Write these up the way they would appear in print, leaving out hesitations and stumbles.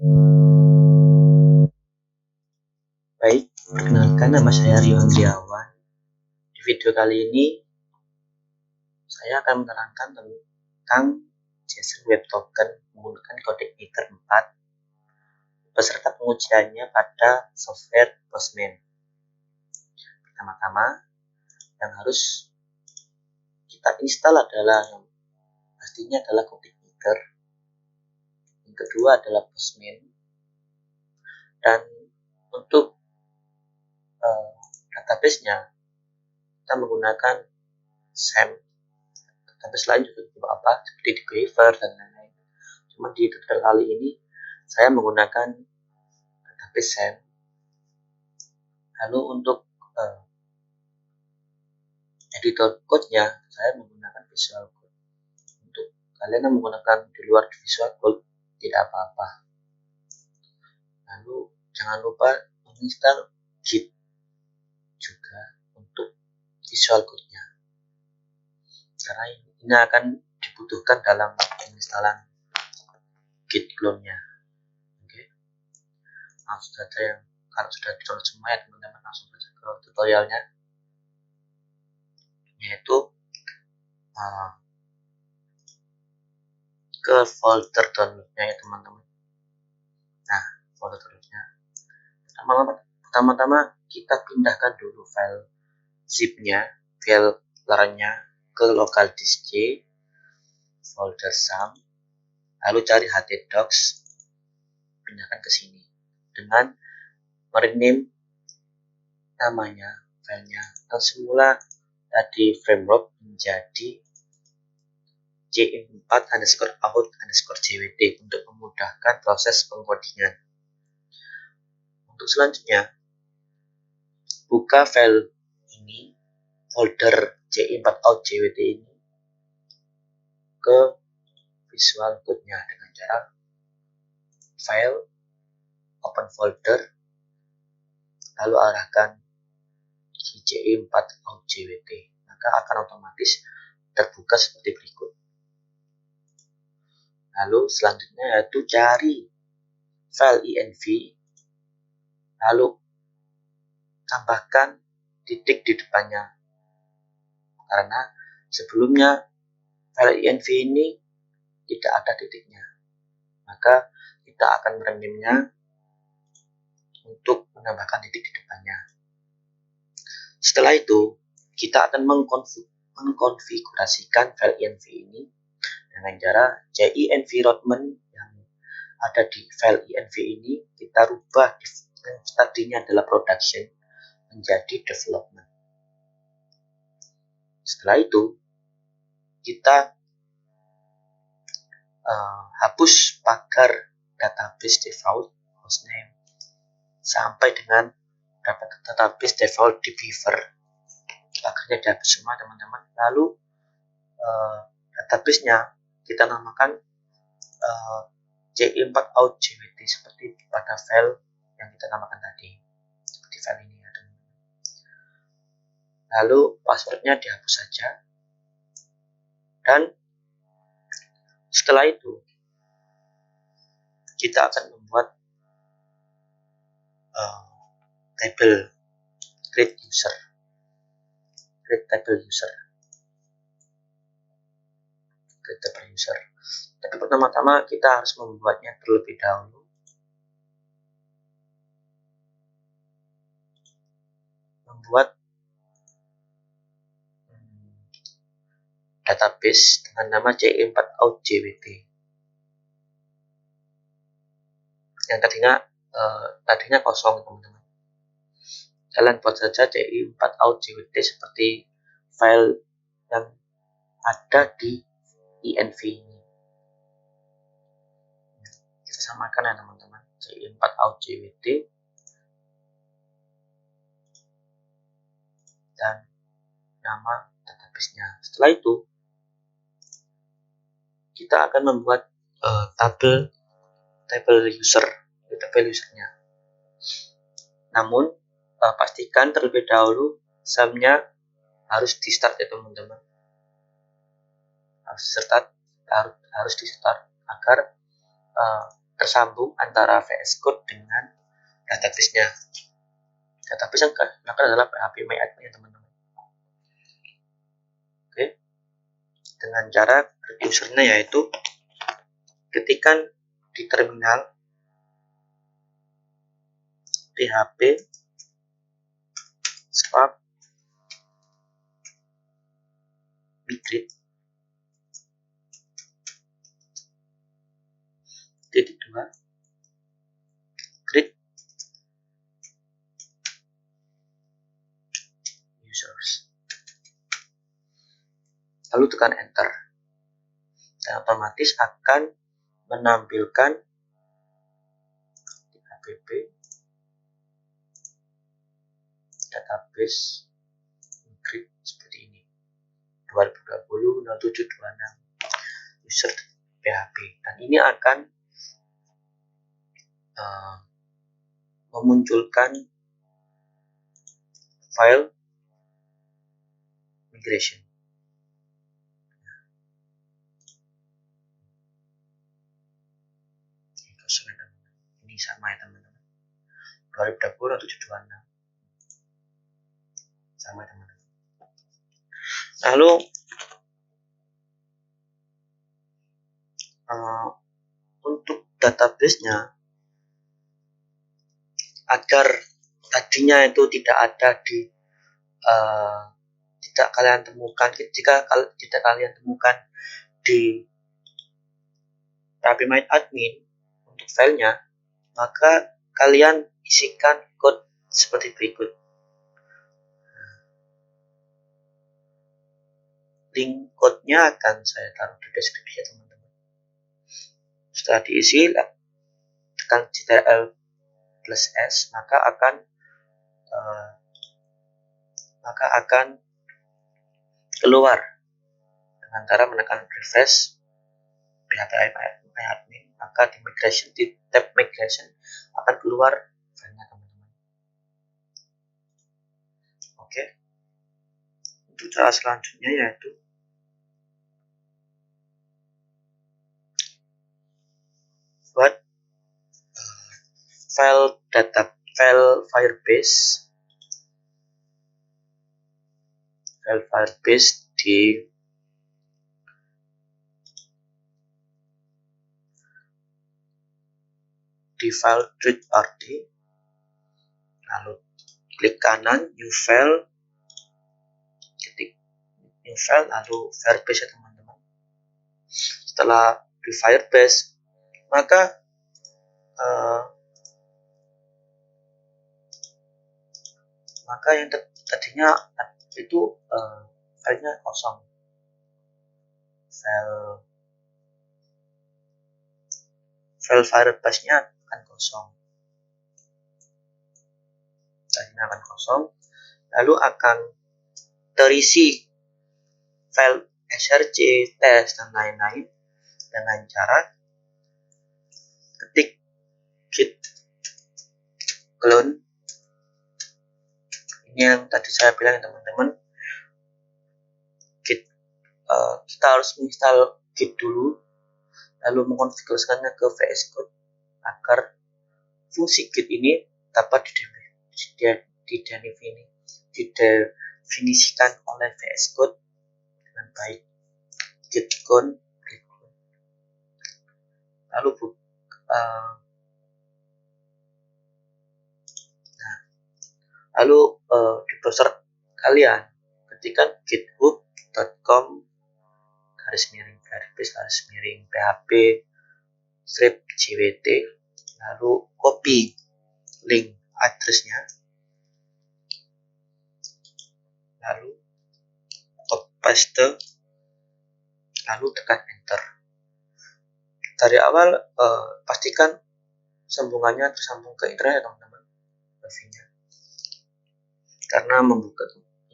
Baik, perkenalkan nama saya Rio Andriawan. Di video kali ini saya akan menerangkan tentang JSON Web Token menggunakan kode Ether 4 beserta pengujiannya pada software Postman. Pertama-tama yang harus kita install adalah pastinya adalah kode Ether. Yang kedua adalah Postman. Dan untuk database-nya kita menggunakan SAM. Database lain juga seperti di Beaver dan lain-lain. Cuma di tutorial kali ini saya menggunakan database SAM. Lalu untuk editor code-nya saya menggunakan Visual Code. Untuk kalian yang menggunakan di luar Visual Code tidak apa-apa. Lalu jangan lupa menginstal Git juga untuk Visual Code-nya, karena ini akan dibutuhkan dalam penginstalan Git clone-nya. Oke. Langsung saja kalau sudah di-download semua ya teman-teman, langsung saja ke tutorialnya, yaitu ke folder download-nya ya teman-teman. Nah, folder download-nya pertama-tama kita pindahkan dulu file zip-nya, file lar-nya ke local disk C, folder SAM, lalu cari htdocs, pindahkan ke sini dengan merename namanya filenya yang semula tadi framework menjadi jm4_out_jwt untuk memudahkan proses pengkodingan. Untuk selanjutnya, buka file ini, folder jm4_out_jwt ini ke Visual Code-nya dengan cara file, open folder, lalu arahkan jm4_out_jwt, maka akan otomatis terbuka seperti berikut. Lalu selanjutnya yaitu cari file env, lalu tambahkan titik di depannya, karena sebelumnya file env ini tidak ada titiknya, maka kita akan merename-nya untuk menambahkan titik di depannya. Setelah itu kita akan mengkonfigurasikan file env ini dengan cara environment yang ada di file env ini kita rubah yang tadinya adalah production menjadi development. Setelah itu kita hapus pagar database default hostname sampai dengan database default di Beaver. Pagarnya dihapus semua teman-teman. Lalu database-nya kita namakan jm4_out_jwt seperti pada file yang kita namakan tadi, seperti file ini ya teman-teman. Lalu passwordnya dihapus saja, dan setelah itu kita akan membuat table create table user. Tapi pertama-tama kita harus membuatnya terlebih dahulu. Membuat database dengan nama jm4_out_jwt yang tadinya kosong teman-teman. Kalian buat saja jm4_out_jwt seperti file yang ada di env ini. Kita samakan ya teman-teman, jm4_out_jwt dan nama database-nya. Setelah itu kita akan membuat table usernya. Namun pastikan terlebih dahulu SAM-nya harus di start ya teman-teman. Harus di start agar tersambung antara VS Code dengan database-nya. Database yang digunakan adalah PHP MyAdmin, teman-teman. Oke, dengan cara create usernya yaitu ketikkan di terminal php spark migrate .2 create users, lalu tekan enter, dan otomatis akan menampilkan app database migrate seperti ini 2020-0726 user PHP, dan ini akan memunculkan file migration. Ini sama ya teman-teman, 2020-0726 sama teman-teman. Lalu untuk database-nya, agar tadinya itu tidak ada di tidak kalian temukan, jika tidak kalian temukan di PHP MyAdmin untuk filenya, maka kalian isikan code seperti berikut. Link code-nya akan saya taruh di deskripsi ya teman-teman. Setelah diisi, tekan Ctrl+S, maka akan keluar dengan cara menekan refresh PHP MyAdmin, maka di migration, di tab migration akan keluar filenya teman-teman. Oke, untuk cara selanjutnya yaitu buat file Firebase di file third party, lalu klik kanan new file, ketik new file, lalu Firebase ya teman-teman. Setelah di Firebase, maka yang tadinya itu filenya kosong, file Firebase-nya akan kosong, lalu akan terisi file src, test, dan lain-lain dengan cara ketik git clone. Ini yang tadi saya bilang teman-teman, kita harus menginstal git dulu, lalu mengkonfigurasikannya ke VS Code agar fungsi git ini dapat didefinisikan oleh VS Code dengan baik. Git clone, lalu di browser kalian ketikkan github.com/Firebase/php-jwt, lalu copy link addressnya, lalu paste, lalu tekan enter. Dari awal pastikan sambungannya tersambung ke internet teman-teman, wifi-nya, karena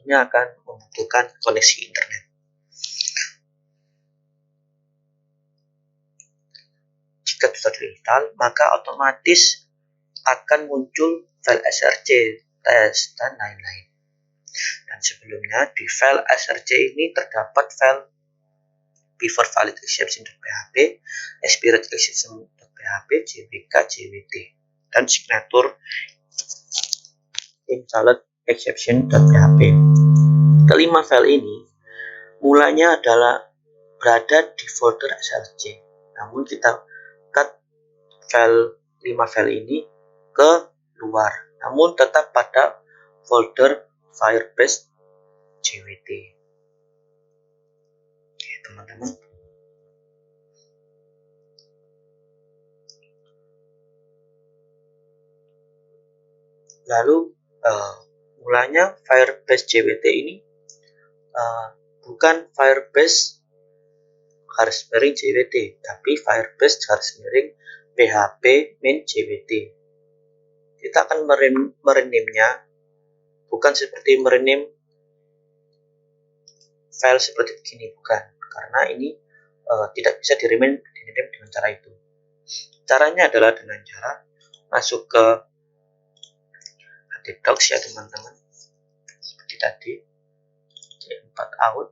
ini akan membutuhkan koneksi internet. Jika sudah diinstal, maka otomatis akan muncul file src, test, dan lain-lain. Dan sebelumnya di file src ini terdapat file before valid exception.php, expired exception.php, .php, jwk, jwt, dan signature installed exception.php. Kelima file ini mulanya adalah berada di folder slc, namun kita cut file 5 file ini ke luar, namun tetap pada folder Firebase JWT. Oke, teman-teman. Lalu mulanya Firebase JWT ini bukan Firebase garis miring JWT, tapi Firebase garis miring PHP main JWT. Kita akan merename-nya bukan seperti merename file seperti begini, bukan, karena ini tidak bisa di-rename dengan cara itu. Caranya adalah dengan cara masuk ke docs ya teman-teman, seperti tadi C4 out,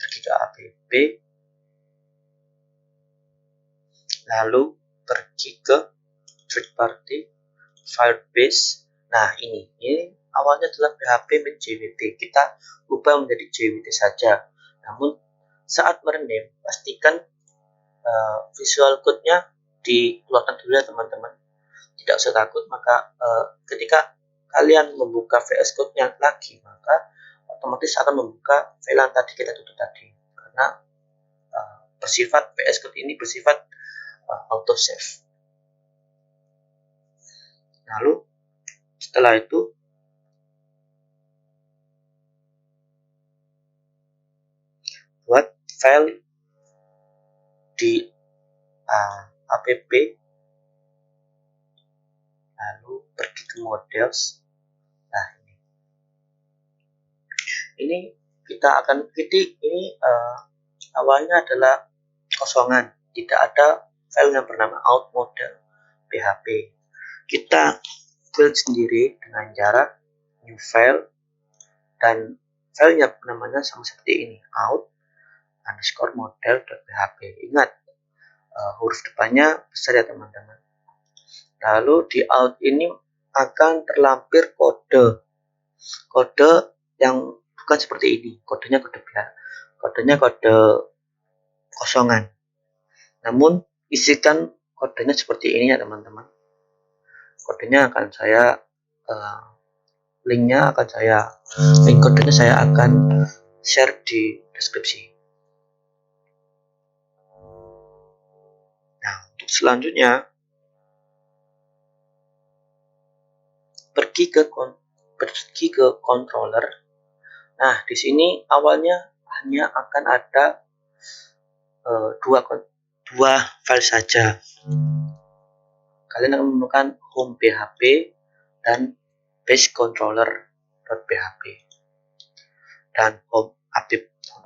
pergi ke app, lalu pergi ke third party Firebase. Nah, ini awalnya adalah PHP min JWT, kita ubah menjadi JWT saja. Namun saat merename, pastikan visual code-nya dikeluarkan dulu ya teman-teman. Tidak usah takut, maka ketika kalian membuka VS Code-nya lagi, maka otomatis akan membuka file yang tadi kita tutup tadi, karena bersifat VS Code ini bersifat auto save. Lalu setelah itu buat file di app, lalu pergi ke models. Nah, ini kita akan ketik ini awalnya adalah kosongan, tidak ada file yang bernama out model php. Kita build sendiri dengan cara new file, dan filenya namanya sama seperti ini, out underscore model.php. Ingat, huruf depannya besar ya teman-teman. Lalu di out ini akan terlampir kode yang bukan seperti ini, kodenya kode kosongan, namun isikan kodenya seperti ini ya teman-teman. Kodenya akan saya link kodenya saya akan share di deskripsi. Nah, untuk selanjutnya pergi ke controller. Nah, di sini awalnya hanya akan ada dua file saja. Kalian akan menemukan home php dan base controller.php. Dan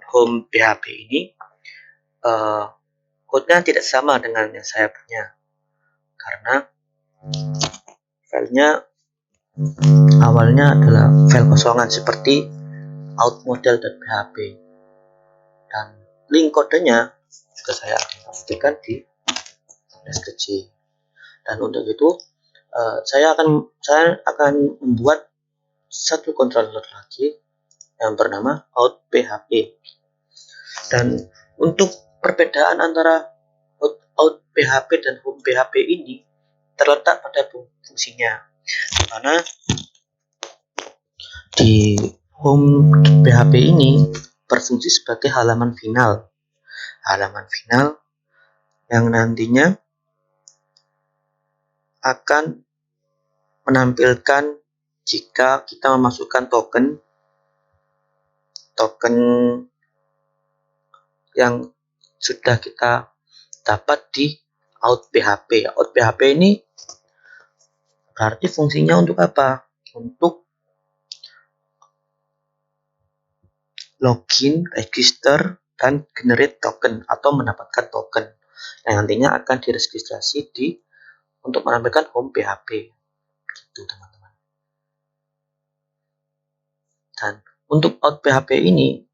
home php ini kodenya tidak sama dengan yang saya punya, karena filenya awalnya adalah file kosongan seperti outmodel.php, dan link kodenya juga saya akan pastikan di deskripsi. Dan untuk itu saya akan membuat satu controller lagi yang bernama outphp. Dan untuk perbedaan antara outphp dan homephp ini terletak pada fungsinya, karena di homephp ini berfungsi sebagai halaman final yang nantinya akan menampilkan jika kita memasukkan token yang sudah kita dapat di outphp. Outphp ini berarti fungsinya untuk apa? Untuk login, register, dan generate token atau mendapatkan token yang nantinya akan diregistrasi untuk menampilkan home php. Gitu teman-teman. Dan untuk out php ini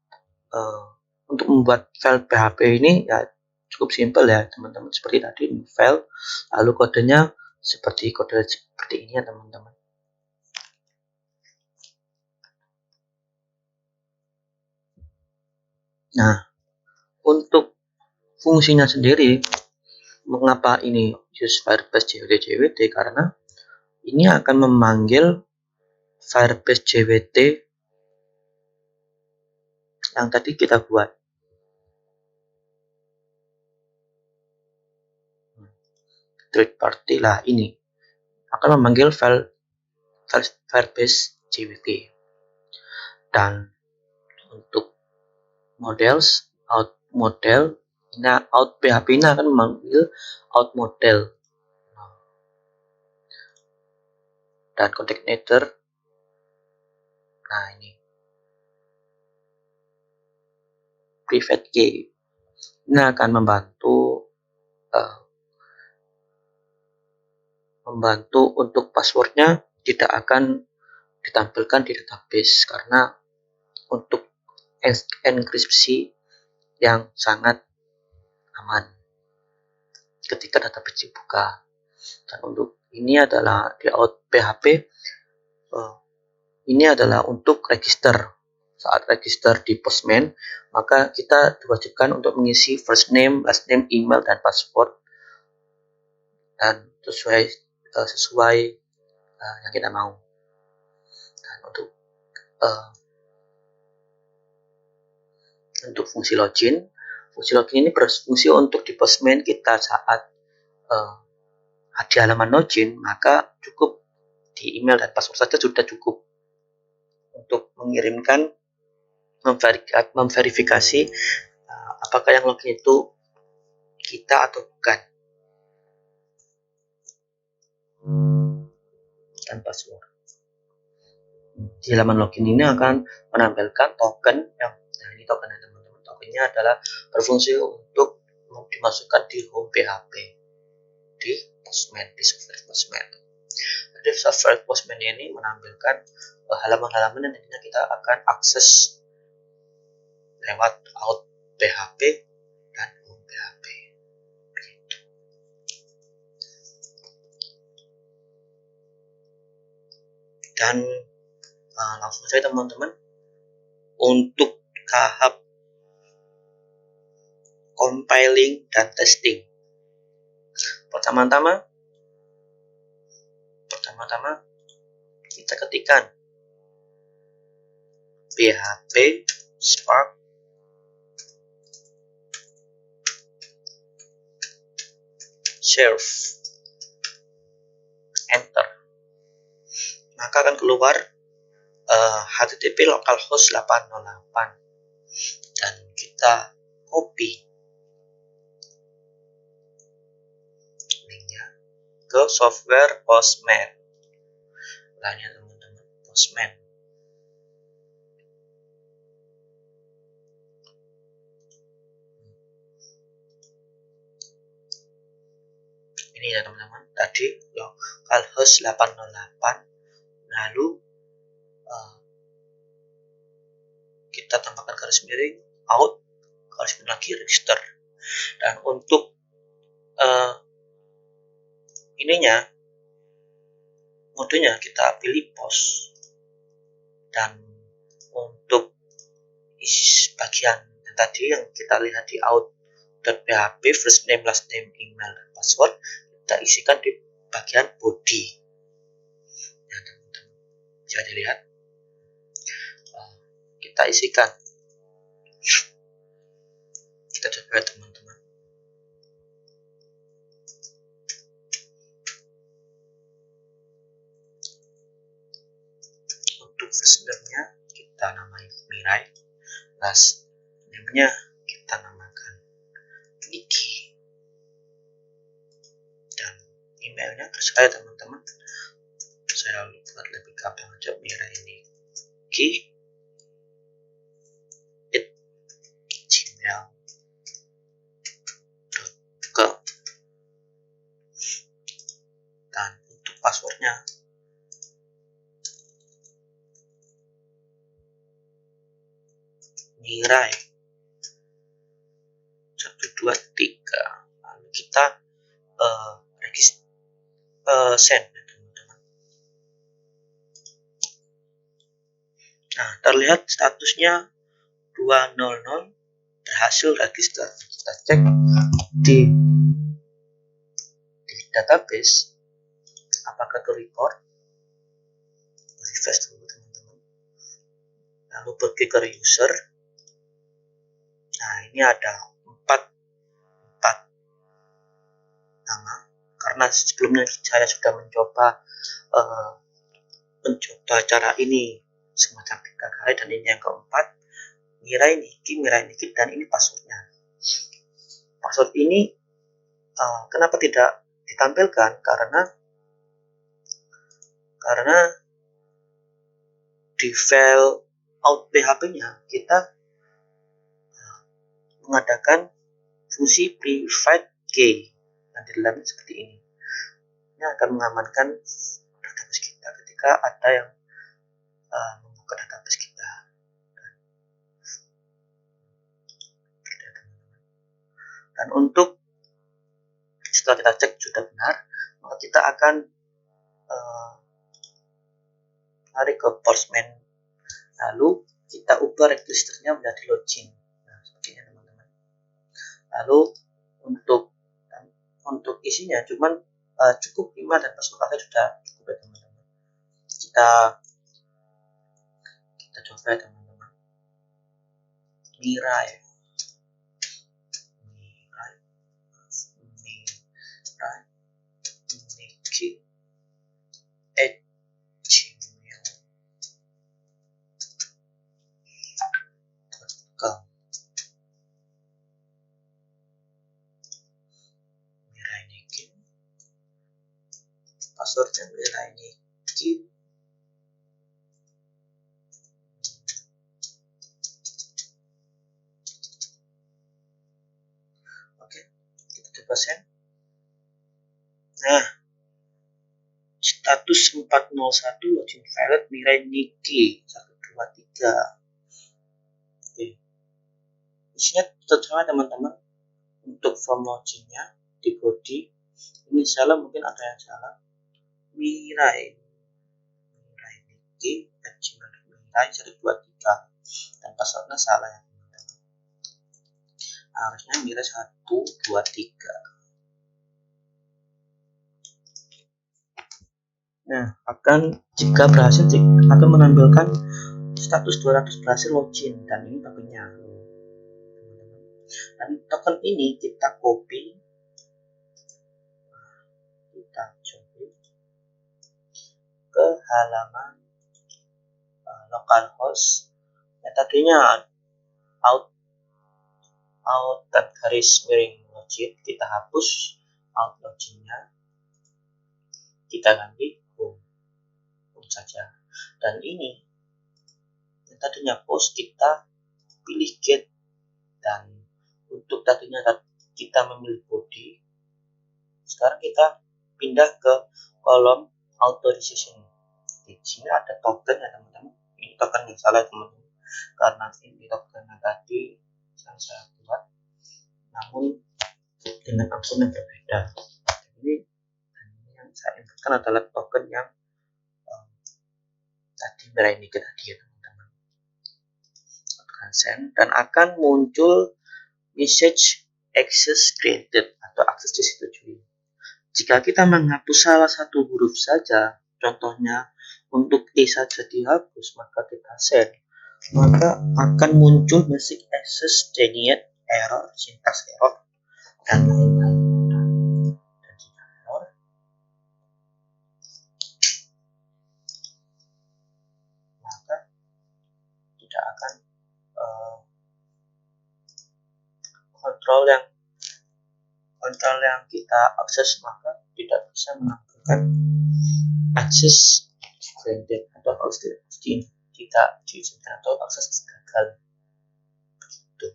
untuk membuat file php ini ya cukup simpel ya teman-teman, seperti tadi file, lalu kodenya seperti ini ya teman-teman. Nah, untuk fungsinya sendiri, mengapa ini use Firebase JWT? Karena ini akan memanggil Firebase JWT yang tadi kita buat. Third party lah, ini akan memanggil Firebase JWT. Dan untuk out model, out PHP ini akan memanggil out model. Dan contactinator, nah ini private key, ini akan membantu untuk passwordnya tidak akan ditampilkan di database, karena untuk enkripsi yang sangat aman ketika database dibuka. Dan untuk ini adalah di out PHP, ini adalah untuk register. Saat register di Postman, maka kita diwajibkan untuk mengisi first name, last name, email, dan password, dan sesuai yang kita mau. Dan untuk fungsi login ini berfungsi untuk di Postman kita saat di halaman login, maka cukup di email dan password saja sudah cukup untuk mengirimkan, memverifikasi apakah yang login itu kita atau bukan, dan password. Di halaman login ini akan menampilkan token ini tokennya teman-teman. Tokennya adalah berfungsi untuk dimasukkan di home PHP di Postman, di software Postman. Jadi software Postman ini menampilkan halaman-halaman yang nantinya kita akan akses lewat out PHP dan home PHP. Begitu. Dan langsung saja teman-teman, untuk tahap compiling dan testing. Pertama-tama kita ketikkan PHP Spark serve, enter, maka akan keluar HTTP localhost 808, dan kita copy linknya ke software Postman. Lainnya teman-teman, Postman. Ini ya teman-teman, tadi localhost 808, lalu kita tambahkan garis miring out, garis miring lagi register. Dan untuk ininya, modenya kita pilih post. Dan untuk bagian yang tadi yang kita lihat di out.php, first name, last name, email, dan password, kita isikan di bagian body. Nah, teman-teman bisa dilihat, kita isikan. Kita coba teman-teman. Untuk first name-nya kita namai Mirai, last name-nya kita namakan Niki, dan emailnya terserah teman-teman. Saya buat lebih gampang aja, Mirai Niki gmail.com. Dan untuk passwordnya Mirai 12 3. Lalu kita send ya, teman-teman. Nah, terlihat statusnya 200 berhasil register. Kita cek di database apakah ke record. Refresh dulu teman-teman. Lalu pergi ke user. Nah, ini ada 4 nama. Karena sebelumnya saya sudah mencoba cara ini semacam 3 kali, dan ini yang keempat. Mirai Nikki, dan ini passwordnya. Password ini kenapa tidak ditampilkan? Karena di file out PHP-nya kita mengadakan fungsi private key. Nah, di dalamnya seperti ini. Ini akan mengamankan database kita ketika ada yang membuka database kita. Dan untuk setelah kita cek sudah benar, maka kita akan lari ke Postman, lalu kita ubah registernya menjadi login. Nah, seperti ini teman-teman. Lalu untuk isinya cuman cukup email dan password aja sudah cukup ya teman-teman. Kita coba ya teman-teman. Mirai Nikki @gmail.com. Mirai Nikki, passwordnya Mirai Nikki. Oke, kita coba send. Nah, status 401 login valid Mirai Nikki 123. Oke. Isinya terutama teman-teman. Untuk form loginnya di body ini salah, mungkin ada yang salah. Mirai Nikki Mirai 123 dan passwordnya salah ya teman-teman. Harusnya Mirai 123. Nah, jika berhasil akan menampilkan status 200 berhasil login, dan ini tokennya. Dan token ini kita copy, ke halaman localhost yang tadinya out dan garis miring login. Kita hapus out loginnya, kita ganti home saja. Dan ini yang tadinya post kita pilih get, dan untuk tadinya kita memilih body, sekarang kita pindah ke kolom authorization. Di sini ada token ya teman-teman. Ini token yang salah teman-teman, karena ini token yang tadi yang saya buat namun dengan akun yang berbeda. Ini yang saya inputkan adalah token yang tadi Mirai Nikki tadi ya teman-teman. Tekan send dan akan muncul message access granted atau akses disetujui. Jika kita menghapus salah satu huruf saja, contohnya untuk E saja dihapus, maka kita send, maka akan muncul message access denied, error, syntax error, dan lain-lain. Dan jika error, maka tidak akan kontrol yang kita akses, maka tidak bisa menampilkan akses granted atau akses tidak diizinkan atau akses gagal. Begitu.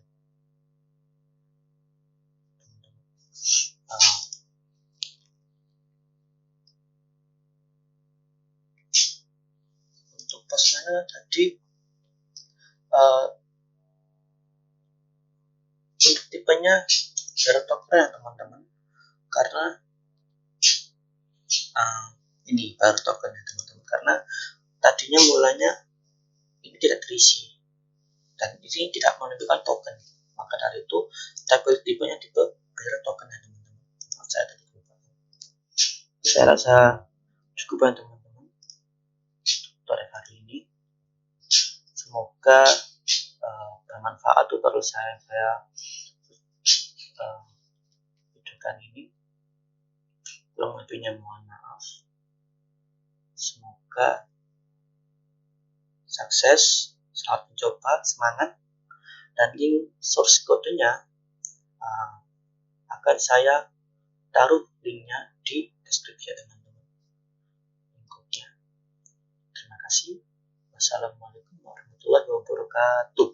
Untuk Postman tadi untuk tipenya biar token ya teman-teman, karena ini baru token ya teman-teman, karena tadinya mulanya ini tidak terisi dan di sini tidak menunjukkan token, maka dari itu tipenya tipe biar token ya teman-teman. Saya tadi lupa. Saya rasa cukup ya teman-teman tutorial hari ini. Semoga bermanfaat tutorial saya videokan ini. Kurang lebihnya mohon maaf. Semoga sukses, selamat mencoba, semangat, dan link source kodenya akan saya taruh linknya di deskripsi teman-teman. Link-nya. Terima kasih. Wassalamualaikum warahmatullahi wabarakatuh.